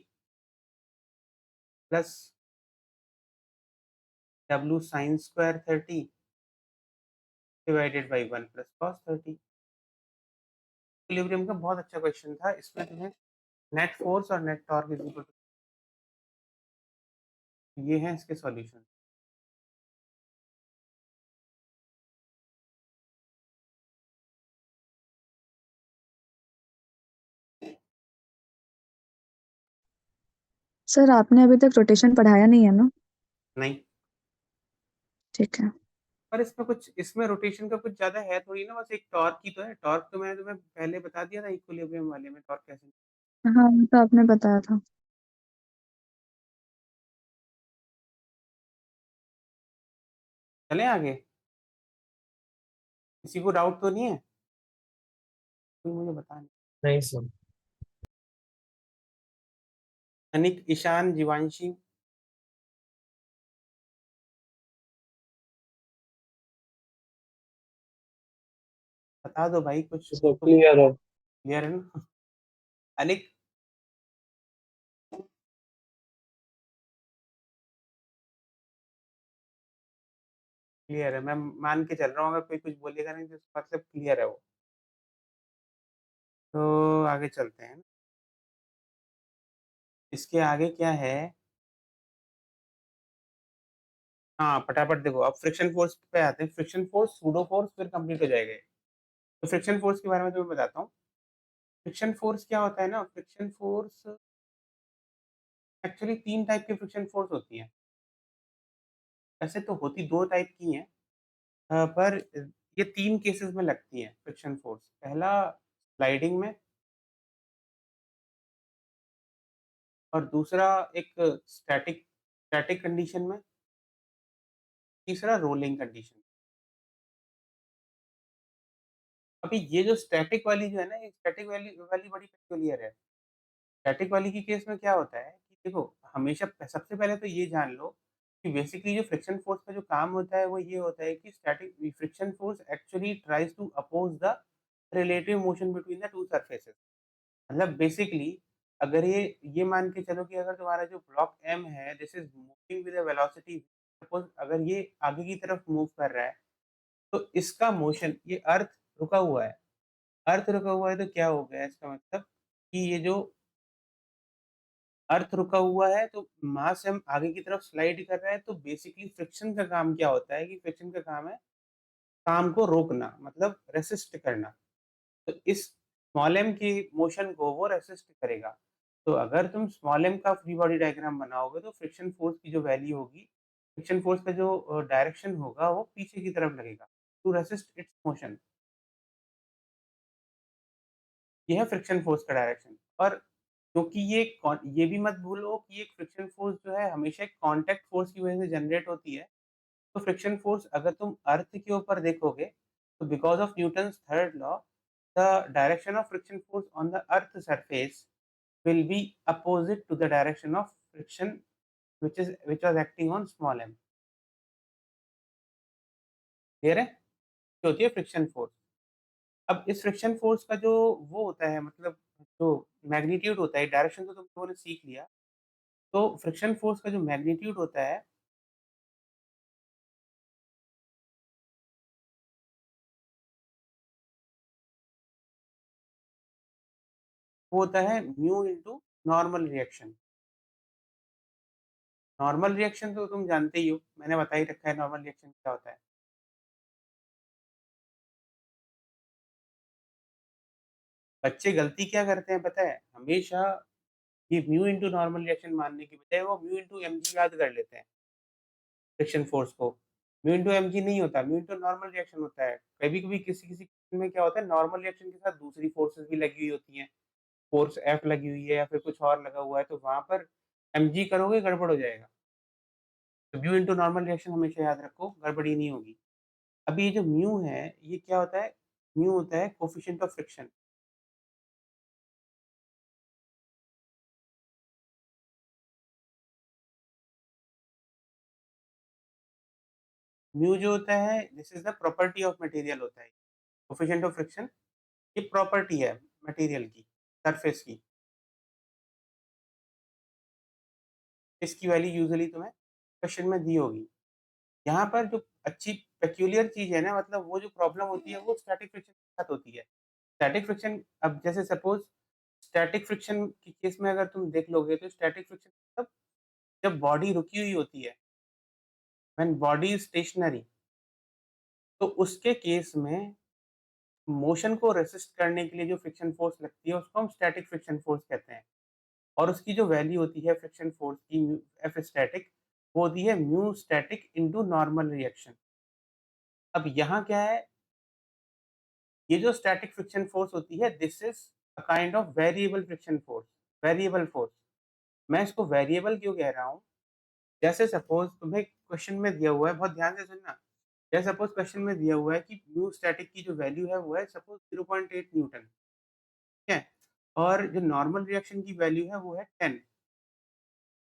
plus W sine square 30 divided by 1 plus cos 30। Equilibrium का बहुत अच्छा क्वेश्चन था। इसमें तुम्हें नेट फोर्स और net torque is equal to, ये हैं इसके सॉल्यूशन। सर आपने अभी तक रोटेशन पढ़ाया नहीं है ना? नहीं, ठीक है। पर इसमें रोटेशन का कुछ ज्यादा है थोड़ी ना, बस एक टॉर्क की तो है। टॉर्क तो मैंने तुम्हें पहले बता दिया था इक्विलिब्रियम वाले में टॉर्क कैसे। हाँ, तो आपने बताया था। चलें आगे? किसी को डाउट तो नहीं है? कोई मुझे बता नहीं। नहीं सर। अनिक, ईशान, जीवांशी, बता दो भाई कुछ तो तो। क्लियर है। क्लियर है ना? अनिक, क्लियर है। मैं मान के चल रहा हूँ अगर कोई कुछ बोलेगा नहीं तो इसका मतलब क्लियर है वो। तो आगे चलते हैं। इसके आगे क्या है? हाँ, फटाफट देखो। अब फ्रिक्शन फोर्स पे आते हैं। फ्रिक्शन फोर्स, सूडो फोर्स, फिर कंप्लीट हो जाएगा। तो फ्रिक्शन फोर्स के बारे में तुम्हें बताता हूँ। फ्रिक्शन फोर्स क्या होता है ना, फ्रिक्शन फोर्स एक्चुअली 3 टाइप की फ्रिक्शन फोर्स होती हैं। ऐसे तो होती 2 टाइप की हैं, पर ये 3 केसेस में लगती हैं फ्रिक्शन फोर्स। पहला स्लाइडिंग में, और दूसरा एक स्टैटिक स्टैटिक कंडीशन में, तीसरा रोलिंग कंडीशन। अभी ये जो स्टैटिक वाली जो है ना, ये स्टैटिक वाली वाली बड़ी पेक्यूलियर है। स्टैटिक वाली की केस में क्या होता है कि देखो, हमेशा सबसे पहले तो ये जान लो कि बेसिकली जो फ्रिक्शन फोर्स का जो काम होता है वो ये होता है कि static friction force actually tries to oppose the relative motion between the two surfaces. मतलब बेसिकली अगर ये मान के चलो कि अगर तुम्हारा जो ब्लॉक एम है, this is moving with a velocity, suppose अगर ये आगे की तरफ मूव कर रहा है, तो इसका मोशन, ये अर्थ रुका हुआ है, अर्थ रुका हुआ है तो क्या हो गया इसका मतलब कि ये जो अर्थ रुका हुआ है तो मास हम आगे की तरफ स्लाइड कर रहे हैं, तो बेसिकली फ्रिक्शन का काम क्या होता है कि फ्रिक्शन का काम है काम को रोकना, मतलब रेसिस्ट करना। तो इस स्मॉल एम के मोशन को वो रेसिस्ट करेगा। तो अगर तुम स्मॉल एम का फ्री बॉडी डायग्राम बनाओगे तो फ्रिक्शन फोर्स की जो वैल्यू होगी, फ्रिक्शन फोर्स का जो डायरेक्शन होगा वो पीछे की तरफ लगेगा टू रेसिस्ट इट्स मोशन। ये है फ्रिक्शन फोर्स का डायरेक्शन। और क्योंकि ये भी मत भूलो कि एक फ्रिक्शन फोर्स जो है हमेशा एक कांटेक्ट फोर्स की वजह से जनरेट होती है। तो फ्रिक्शन फोर्स अगर तुम अर्थ के ऊपर देखोगे तो because of Newton's third law the direction of friction force on the earth surface will be opposite to the direction of friction which was acting on small m। Clear है? जो होती है फ्रिक्शन फोर्स। अब इस friction force का जो वो होता है, मतलब जो मैग्नीट्यूड होता है, डायरेक्शन तो तुम लोगों ने सीख लिया। तो फ्रिक्शन फोर्स का जो मैग्नीट्यूड होता है वो होता है mu into normal reaction. Normal reaction तो तुम जानते ही हो, मैंने बता ही रखा है नॉर्मल रिएक्शन क्या होता है। बच्चे गलती क्या करते हैं पता है? हमेशा ये म्यू इंटू नॉर्मल रिएक्शन मानने की बजाय वो म्यू इंटू एम जी याद कर लेते हैं फ्रिक्शन फोर्स को। म्यू इंटू एम जी नहीं होता, म्यू इंटू नॉर्मल रिएक्शन होता है। कभी-कभी किसी-किसी में क्या होता है, नॉर्मल रिएक्शन के साथ दूसरी फोर्सेस भी लगी हुई होती हैं। फोर्स एफ लगी हुई है या फिर कुछ और लगा हुआ है, तो वहाँ पर एमजी करोगे गड़बड़ हो जाएगा। तो म्यू इंटू नॉर्मल रिएक्शन हमेशा याद रखो, गड़बड़ी नहीं होगी। अभी ये जो म्यू है, ये क्या होता है? म्यू होता है कोएफिशिएंट ऑफ फ्रिक्शन। म्यू जो होता है, this is the property of material होता है। कोएफिशिएंट ऑफ फ्रिक्शन ये प्रॉपर्टी है मटेरियल की, सरफेस की। इसकी वैल्यू यूजुअली तुम्हें क्वेश्चन में दी होगी। यहाँ पर जो अच्छी पेक्यूलियर चीज़ है ना, मतलब वो जो प्रॉब्लम होती है वो स्टैटिक फ्रिक्शन के साथ होती है। स्टैटिक फ्रिक्शन, अब जैसे सपोज़ स्टैटिक फ्रिक्शन के केस में अगर तुम देख लोगे तो स्टैटिक फ्रिक्शन मतलब जब बॉडी रुकी हुई होती है, व्हेन बॉडी इज़ स्टेशनरी, तो उसके केस में मोशन को रेसिस्ट करने के लिए जो फ्रिक्शन फोर्स लगती है उसको हम स्टैटिक फ्रिक्शन फोर्स कहते हैं। और उसकी जो वैल्यू होती है फ्रिक्शन फोर्स की एफ स्टैटिक, वो होती है mu static into normal reaction. अब यहाँ क्या है, ये जो स्टैटिक फ्रिक्शन फोर्स होती है this is a kind of variable friction force, variable force. मैं इसको वेरिएबल क्यों कह रहा हूँ? जैसे सपोज तुम्हें क्वेश्चन में दिया हुआ है, बहुत ध्यान से सुनना। जैसे सपोज क्वेश्चन में दिया हुआ है कि म्यू स्टैटिक की जो वैल्यू है वो है सपोज 0.8 न्यूटन, ठीक है? और जो नॉर्मल रिएक्शन की वैल्यू है वो है 10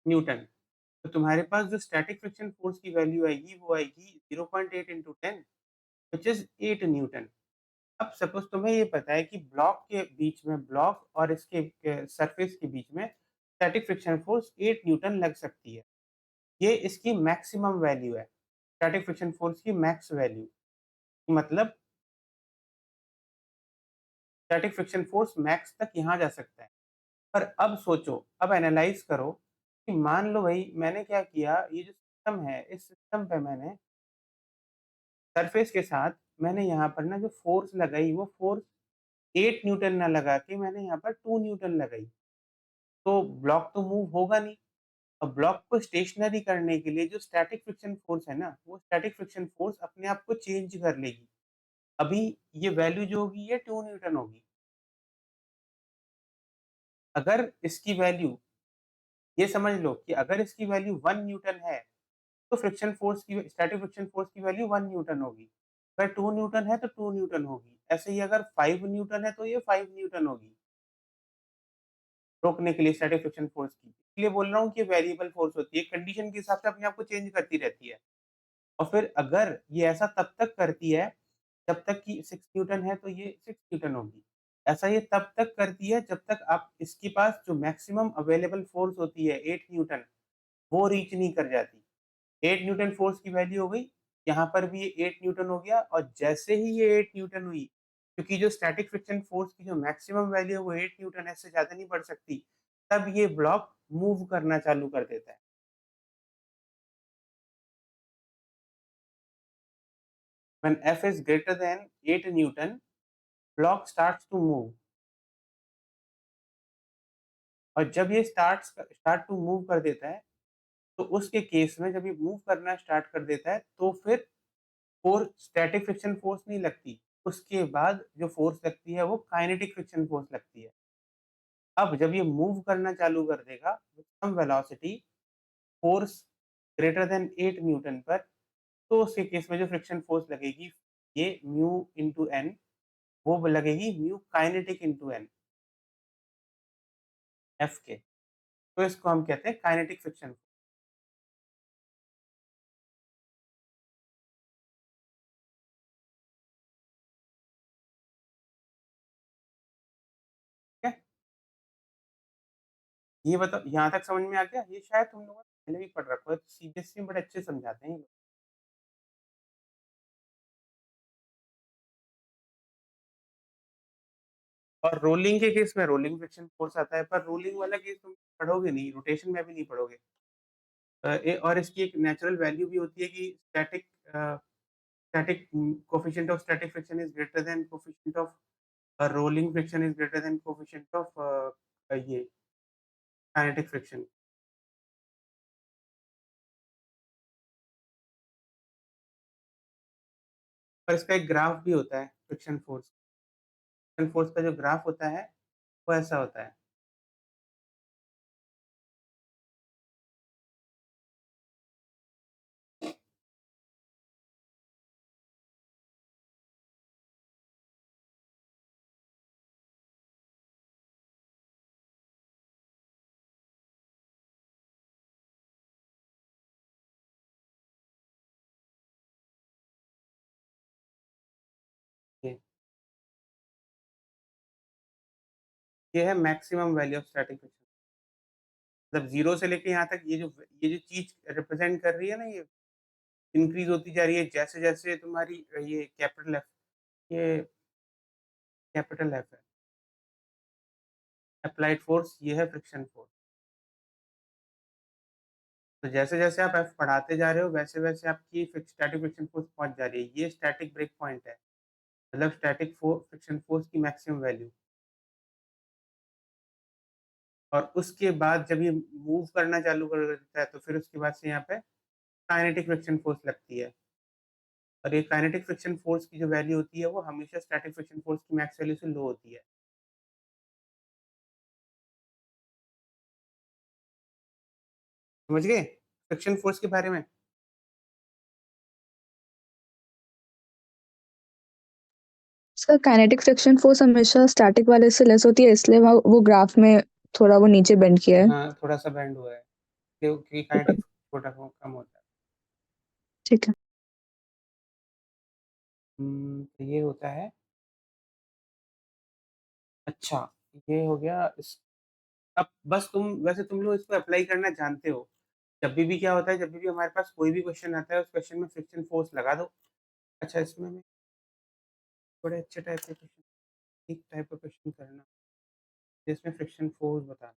न्यूटन। तो तुम्हारे पास जो स्टैटिक फ्रिक्शन फोर्स की वैल्यू आएगी वो आएगी 0.8 इंटू 10 विच इज 8 न्यूटन। अब सपोज तुम्हें ये पता है कि ब्लॉक के बीच में, ब्लॉक और इसके सरफेस के बीच में स्टैटिक फ्रिक्शन फोर्स 8 न्यूटन लग सकती है। ये इसकी मैक्सिमम वैल्यू है, स्टैटिक फ्रिक्शन फोर्स की मैक्स वैल्यू। मतलब स्टैटिक फ्रिक्शन फोर्स मैक्स तक यहाँ जा सकता है। पर अब सोचो, अब एनालाइज करो कि मान लो भाई मैंने क्या किया, ये जो सिस्टम है इस सिस्टम पे मैंने सरफेस के साथ मैंने यहाँ पर ना जो फोर्स लगाई वो फोर्स 8 न्यूटन ना लगा के मैंने यहाँ पर 2 न्यूटन लगाई। तो ब्लॉक तो मूव होगा नहीं। अब ब्लॉक को स्टेशनरी करने के लिए जो स्टैटिक फ्रिक्शन फोर्स है ना, वो स्टैटिक फ्रिक्शन फोर्स अपने आप को चेंज कर लेगी। अभी ये वैल्यू जो होगी ये 2 न्यूटन होगी। अगर इसकी वैल्यू, ये समझ लो कि अगर इसकी वैल्यू 1 न्यूटन है तो फ्रिक्शन फोर्स की, स्टैटिक फ्रिक्शन फोर्स की वैल्यू 1 न्यूटन होगी। अगर 2 न्यूटन है तो 2 न्यूटन होगी। ऐसे ही अगर 5 न्यूटन है तो ये 5 न्यूटन होगी, रोकने के लिए स्टैटिक फ्रिक्शन फोर्स की। इसलिए बोल रहा हूँ कि वेरिएबल फोर्स होती है, कंडीशन के हिसाब से अपने आप को चेंज करती रहती है। और फिर अगर ये ऐसा तब तक करती है जब तक कि 6 न्यूटन है तो ये 6 न्यूटन होगी। ऐसा ये तब तक करती है जब तक आप इसके पास जो मैक्सिमम अवेलेबल फोर्स होती है 8 न्यूटन, वो रीच नहीं कर जाती। 8 न्यूटन फोर्स की वैल्यू हो गई यहाँ पर भी ये 8 न्यूटन हो गया और जैसे ही ये 8 न्यूटन हुई, क्योंकि जो स्टैटिक फ्रिक्शन फोर्स की जो मैक्सिमम वैल्यू है वो 8 न्यूटन है, इससे ज़्यादा नहीं बढ़ सकती, तब ये ब्लॉक मूव करना चालू कर देता है। When F is greater than 8 Newton, block starts to move. और जब ये स्टार्ट टू मूव कर देता है, तो उसके केस में जब ये मूव करना स्टार्ट कर देता है, तो फिर स्टैटिक फ्रिक्शन फोर्स नहीं लगती। उसके बाद जो फोर्स लगती है वो काइनेटिक फ्रिक्शन फोर्स लगती है। अब जब ये मूव करना चालू कर देगा with some velocity, force greater than 8 newton पर, तो उसके केस में जो फ्रिक्शन फोर्स लगेगी, ये म्यू इंटू एन, वो लगेगी mu kinetic into N, F के। तो इसको हम कहते हैं काइनेटिक फ्रिक्शन। ठीक है, ये बताओ यहाँ तक समझ में आ गया? ये शायद तुम लोगों ने पहले भी पढ़ रखा है, सीबीएसई में बड़े अच्छे समझाते हैं ये लोग। और रोलिंग के केस में रोलिंग फ्रिक्शन फोर्स आता है, पर रोलिंग वाला केस तुम पढ़ोगे नहीं, रोटेशन में भी नहीं पढ़ोगे। और इसकी एक नेचुरल वैल्यू भी होती है कि static coefficient of static friction is greater than coefficient of rolling friction is greater than coefficient of ये काइनेटिक फ्रिक्शन। और इसका एक ग्राफ भी होता है फ्रिक्शन फोर्स का जो ग्राफ होता है वो ऐसा होता है। ये ये है maximum value of static friction. मतलब 0 से लेके यहाँ तक ये जो चीज़ रिप्रेज़ेंट कर रही है ना, ये इंक्रीज़ होती जा रही है जैसे-जैसे तुम्हारी ये ये कैपिटल एफ है। एप्लाइड फोर्स ये है फ्रिक्शन फोर्स। तो जैसे-जैसे आप एफ बढ़ाते जा रहे हो वैसे-वैसे आपकी स्टैटिक फ्रिक्शन फोर्स पहुँच जा रही है। ये स्टैटिक ब्रेक पॉइंट है। मतलब फ्रिक्शन फोर्स की मैक्सिमम वैल्यू। और उसके बाद जब ये मूव करना चालू कर देता है तो फिर उसके बाद से यहाँ पे काइनेटिक फ्रिक्शन फोर्स लगती है। और ये काइनेटिक फ्रिक्शन फोर्स की जो वैल्यू होती है वो हमेशा स्टैटिक फ्रिक्शन फोर्स की मैक्स वैल्यू से लो होती है। समझ गए फ्रिक्शन फोर्स के बारे में? सर काइनेटिक फ्रिक्शन फोर्स हमेशा स्टैटिक वाले से लेस होती है, इसलिए वो ग्राफ में थोड़ा वो नीचे बेंड किया है। हाँ, थोड़ा-सा बेंड हुआ है क्योंकि काइनेटिक छोटा कम होता है। ठीक है। तो ये होता है। अच्छा, ये हो गया इस अब बस तुम लोग इसको अप्लाई करना जानते हो। जब भी क्या होता है, जब भी हमारे पास कोई भी क्वेश्चन आता है, उस क्वेश्चन में फ्रिक्शन फोर्स लगा दो। अच्छा, इसमें मैं बड़े अच्छे टाइप के क्वेश्चन एक टाइप का क्वेश्चन करना, जिसमें फ्रिक्शन फोर्स बताना।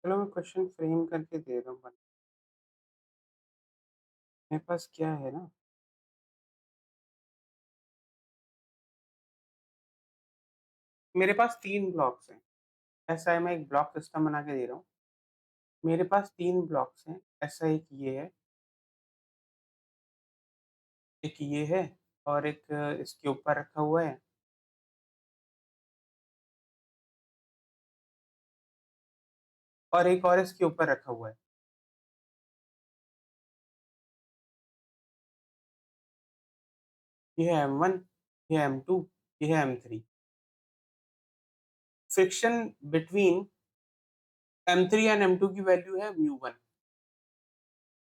चलो मैं क्वेश्चन फ्रेम करके दे रहा हूँ। मेरे पास क्या है ना, मेरे पास 3 ब्लॉक्स हैं। ऐसा है, मैं एक ब्लॉक सिस्टम बना के दे रहा हूँ। मेरे पास 3 ब्लॉक्स हैं। ऐसा एक ये है, एक ये है और एक इसके ऊपर रखा हुआ है। और एक और इसके ऊपर रखा हुआ है। ये है M1, ये है M2, ये है M3। Friction between M3 and M2 की वैल्यू है μ1।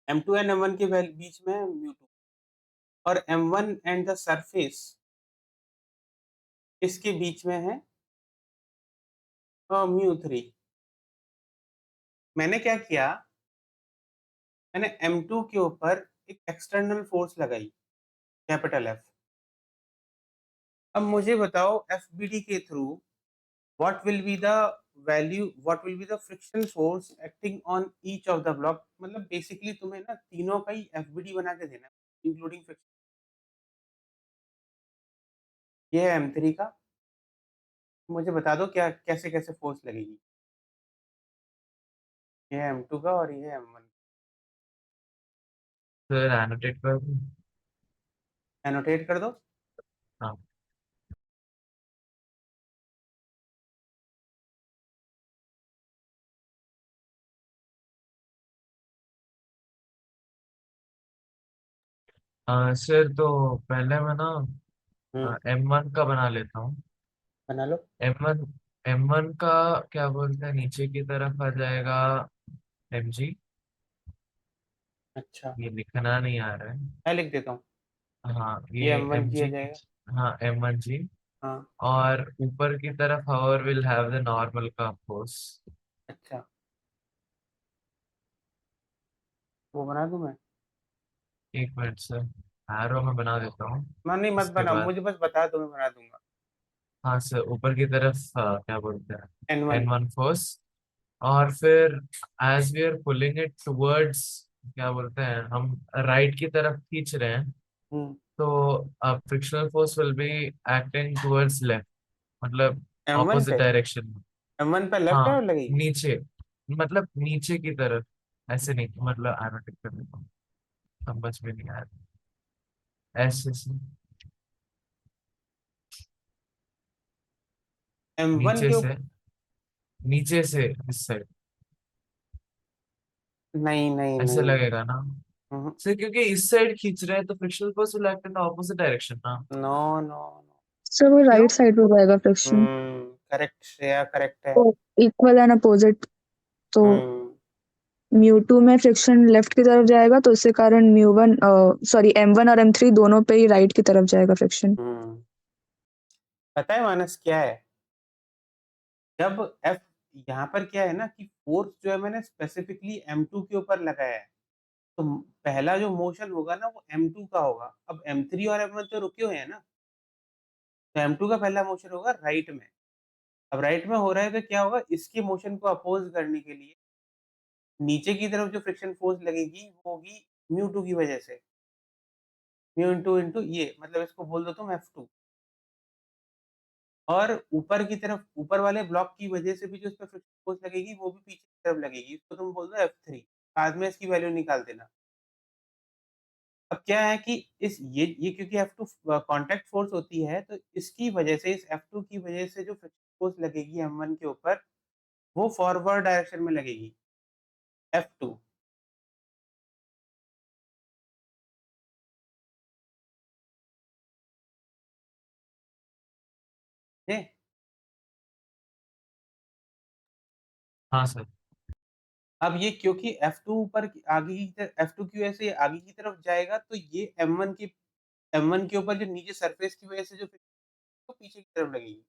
M2 एंड M1 के बीच में है μ2 और M1 एंड द सरफेस इसके बीच में है μ3। मैंने क्या किया, मैंने M2 के ऊपर एक एक्सटर्नल फोर्स लगाई, कैपिटल F। अब मुझे बताओ FBD के through what will be the what will be the friction force acting on each of the block। मतलब बेसिकली तुम्हें ना तीनों का ही FBD बना के देना है इंक्लूडिंग फ्रिक्शन। ये है M3 का, मुझे बता दो क्या कैसे कैसे फोर्स लगेगी। ये है M2 का और ये है M1। सर एनोटेट कर दूं? एनोटेट कर दो। हाँ। सर तो पहले मैं ना M1 का बना लेता हूँ। बना लो। M1 M1 का क्या बोलते हैं, नीचे की तरफ आ जाएगा MG। अच्छा, ये लिखना नहीं आ रहा है। मैं लिख देता हूँ। हाँ, ये ये M1 किया MG। जाएगा। हाँ, M1G। हाँ, और ऊपर की तरफ हावर विल हैव द नॉर्मल का फोर्स। अच्छा, वो बना दूं मैं? एक मिनट सर, एरो में बना देता हूँ। नहीं मत इसके बना, बाद मुझे बस बता दो, मैं बना दूंगा। हाँ सर, ऊपर की तरफ क्या बोलते हैं, N1। N1 force. और फिर as we are pulling it towards, क्या बोलते हैं, हम राइट की तरफ खींच रहे हैं, हम्म। तो frictional force will be acting towards left, मतलब M1 ऑपोजिट पे, डायरेक्शन में। M1 पे लेफ्ट हाँ, है लगेगी। नीचे, मतलब नीचे की तरफ, ऐसे नहीं, मतलब एरोटिक कर देता हूँ, समझ में नहीं आया, ऐसे से M1 नीचे के से, ऊपर। नीचे से इस साइड, नहीं नहीं ऐसे नहीं। लगेगा ना सर, क्योंकि इस साइड खींच रहे हैं तो frictional force will act in opposite direction ना। No no no. सर वो क्यों? राइट साइड पे जाएगा फ्रिक्शन। करेक्ट श्रेया, करेक्ट है। तो इक्वल एंड अपोजिट, तो हम्म μ2 में फ्रिक्शन लेफ्ट की तरफ जाएगा, तो उसके कारण μ1 सॉरी M1 और M3 दोनों पे ही राइट की तरफ जाएगा फ्रिक्शन। हम्म। पता है मानस क्या है, जब F, यहाँ पर क्या है ना कि फोर्स जो है मैंने स्पेसिफिकली M2 के ऊपर लगाया है, तो पहला जो मोशन होगा ना वो M2 का होगा। अब M3 और M1 तो रुके हुए हैं ना, तो M2 का पहला मोशन होगा राइट में। अब राइट में हो रहा है तो क्या होगा, इसके मोशन को अपोज करने के लिए नीचे की तरफ जो फ्रिक्शन फोर्स लगेगी वो होगी μ2 की वजह से। μ ये मतलब इसको बोल दो तुम F2। और ऊपर की तरफ, ऊपर वाले ब्लॉक की वजह से भी जो इस पे फ्रिक्शन फोर्स लगेगी वो भी पीछे की तरफ लगेगी, इसको तुम बोल दो F3। बाद में इसकी वैल्यू निकाल देना। अब क्या है कि इस ये क्योंकि F2 कांटेक्ट फोर्स होती है, तो इसकी वजह से, इस F2 की वजह से जो फ्रिक्शन फोर्स लगेगी M1 के ऊपर, वो फॉरवर्ड डायरेक्शन में लगेगी, F2। ठीक? हाँ सर। अब ये क्योंकि F2 ऊपर आगे की तरफ, F2 की वजह से आगे की तरफ जाएगा, तो ये M1 के ऊपर जो नीचे सरफेस की वजह से जो तो पीछे की तरफ लगेगी।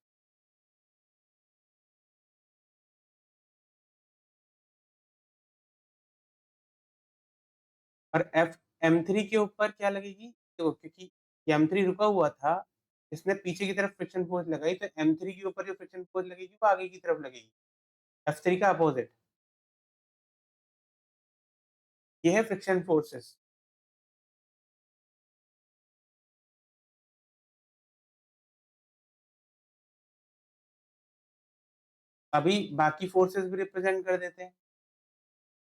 और F M3 के ऊपर क्या लगेगी, देखो क्योंकि M3 रुका हुआ था, इसने पीछे की तरफ फ्रिक्शन फोर्स लगाई, तो M3 के ऊपर जो फ्रिक्शन फोर्स लगेगी वो आगे की तरफ लगेगी, F3 का अपोजिट। ये है फ्रिक्शन फोर्सेस। अभी बाकी फोर्सेस भी रिप्रेजेंट कर देते हैं।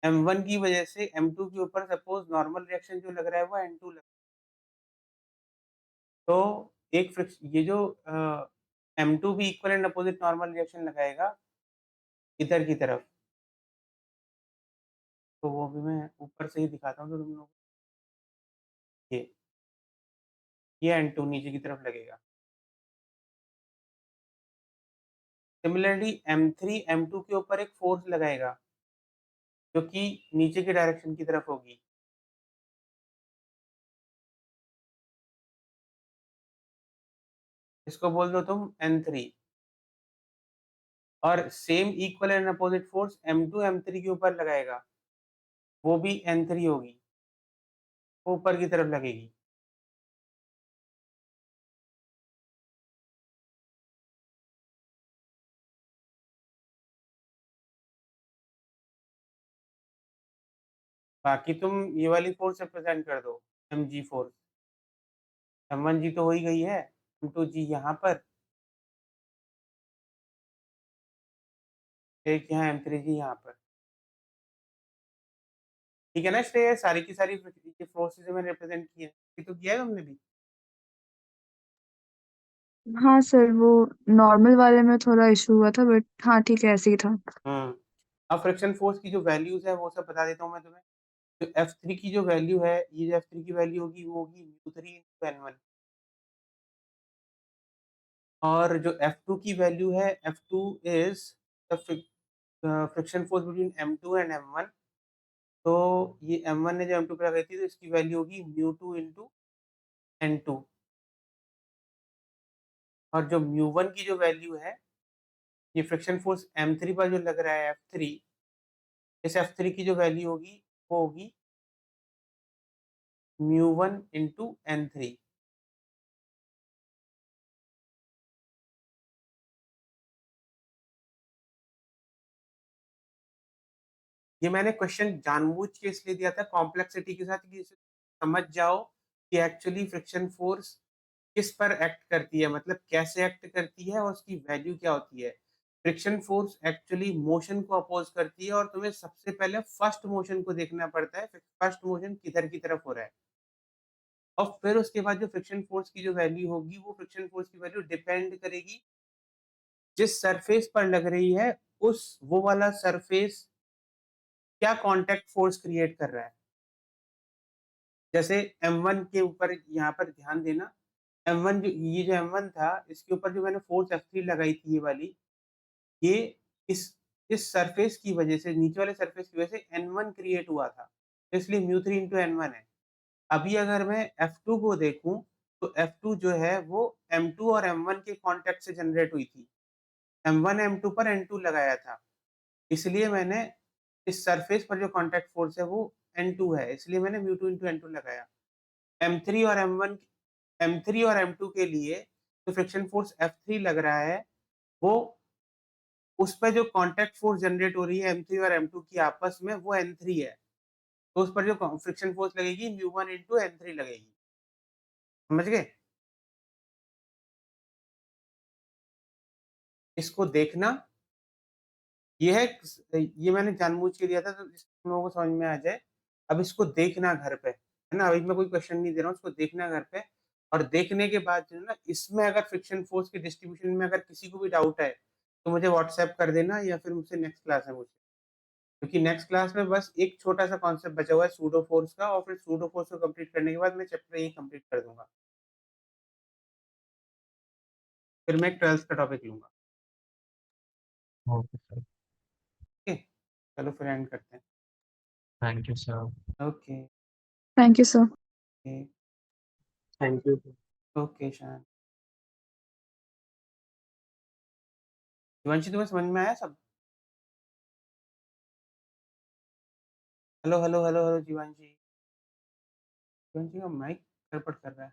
M1 की वजह से M2 के ऊपर सपोज नॉर्मल रिएक्शन जो लग रहा है वो N2 लग, तो एक ये जो M2 भी equal and opposite normal reaction लगाएगा इधर की तरफ। तो वो भी मैं ऊपर से ही दिखाता हूँ तो तुम लोग ये N2 नीचे की तरफ लगेगा। सिमिलरली M3 M2 के ऊपर एक फोर्स लगाएगा जो कि नीचे की डायरेक्शन की तरफ होगी। इसको बोल दो तुम N3 और same equal and opposite force M2 M3 के ऊपर लगाएगा, वो भी N3 होगी, वो ऊपर की तरफ लगेगी। बाकी तुम ये वाली फोर्स रिप्रेजेंट कर दो mg फोर्स। m1g तो हो ही गई है, m2g यहाँ पर, एक यहाँ m3g यहाँ पर। ठीक है ना श्रेय, सारी की सारी फोर्सेस मैंने रिप्रेजेंट की है, ये तो किया है तुमने भी। हाँ सर, वो नॉर्मल वाले में थोड़ा इशू हुआ था, बट हाँ ठीक है, ऐसे ही था। अब फ्रिक्शन फोर्स की जो वैल्यूज है वो सब बता देता हूँ मैं तुम्हें। तो F3 की जो वैल्यू है, ये जो F3 की वैल्यू होगी वो होगी μ3 × N1, और जो F2 की वैल्यू है, F2 is the friction force between M2 and M1। तो ये M1 ने जो M2 पे लगाई थी तो इसकी वैल्यू होगी μ2 × N2, और जो μ1 की जो वैल्यू है, ये फ्रिक्शन फोर्स M3 पर जो लग रहा है F3, इस F3 की जो वैल्यू होगी वो होगी μ1 × N3। ये मैंने क्वेश्चन जानबूझ के इसलिए दिया था कॉम्प्लेक्सिटी के साथ कि इसे समझ जाओ कि एक्चुअली फ्रिक्शन फोर्स किस पर एक्ट करती है, मतलब कैसे एक्ट करती है और उसकी वैल्यू क्या होती है। फ्रिक्शन फोर्स एक्चुअली मोशन को अपोज करती है, और तुम्हें सबसे पहले फर्स्ट मोशन को देखना पड़ता है, फर्स्ट मोशन किधर की तरफ हो रहा है, और फिर उसके बाद जो फ्रिक्शन फोर्स की जो वैल्यू होगी, वो फ्रिक्शन फोर्स की वैल्यू डिपेंड करेगी जिस सरफेस पर लग रही है, उस वो वाला सरफेस क्या कांटेक्ट फोर्स क्रिएट कर रहा है। जैसे M1 के ऊपर यहाँ पर ध्यान देना, M1 जो ये जो M1 था, इसके ऊपर जो मैंने फोर्स F3 लगाई थी ये वाली, ये इस इस सरफेस की वजह से, नीचे वाले सरफेस की वजह से N1 क्रिएट हुआ था, इसलिए μ3 × N1 है। अभी अगर मैं F2 को देखूं तो F2 जो है वो M2 और M1 के कांटेक्ट से जनरेट हुई थी। M1 M2 पर N2 लगाया था, इसलिए मैंने इस सरफेस पर जो कांटेक्ट फोर्स है वो N2 है, इसलिए मैंने μ2 × N2 लगाया। M3 और M3 और M2 के लिए जो फ्रिक्शन फोर्स F3 लग रहा है, वो उस पे जो कांटेक्ट फोर्स जनरेट हो रही है M3 और M2 की आपस में, वो N3 है। तो उस पर जो फ्रिक्शन फोर्स लगेगी μ1 × N3 लगेगी। समझ गए? इसको देखना, ये है, ये मैंने जानबूझ के दिया था तो तुम लोगों को समझ में आ जाए। अब इसको देखना घर पे, है ना? अभी मैं कोई क्वेश्चन नहीं दे रहा हूँ, इसको देखना घर पे, और देखने के बाद जो है ना, इसमें अगर फ्रिक्शन फोर्स के डिस्ट्रीब्यूशन में अगर किसी को भी डाउट है तो मुझे व्हाट्सएप कर देना, या फिर मुझसे नेक्स्ट क्लास में पूछे, क्योंकि नेक्स्ट क्लास में बस एक छोटा सा कॉन्सेप्ट बचा हुआ है सूडो फोर्स का, और फिर सूडो फोर्स को कंप्लीट करने के बाद मैं चैप्टर ये कंप्लीट कर दूंगा, फिर मैं 12th का टॉपिक लूंगा। Okay sir. ओके, चलो फिर एंड करते हैं। Thank you sir. Okay. Thank you sir. Thank you. Okay शान। शिवांशी, तुम्हें समझ में आया सब? Hello hello hello hello Shivanshi, Shivanshi का माइक गड़बड़ कर रहा है।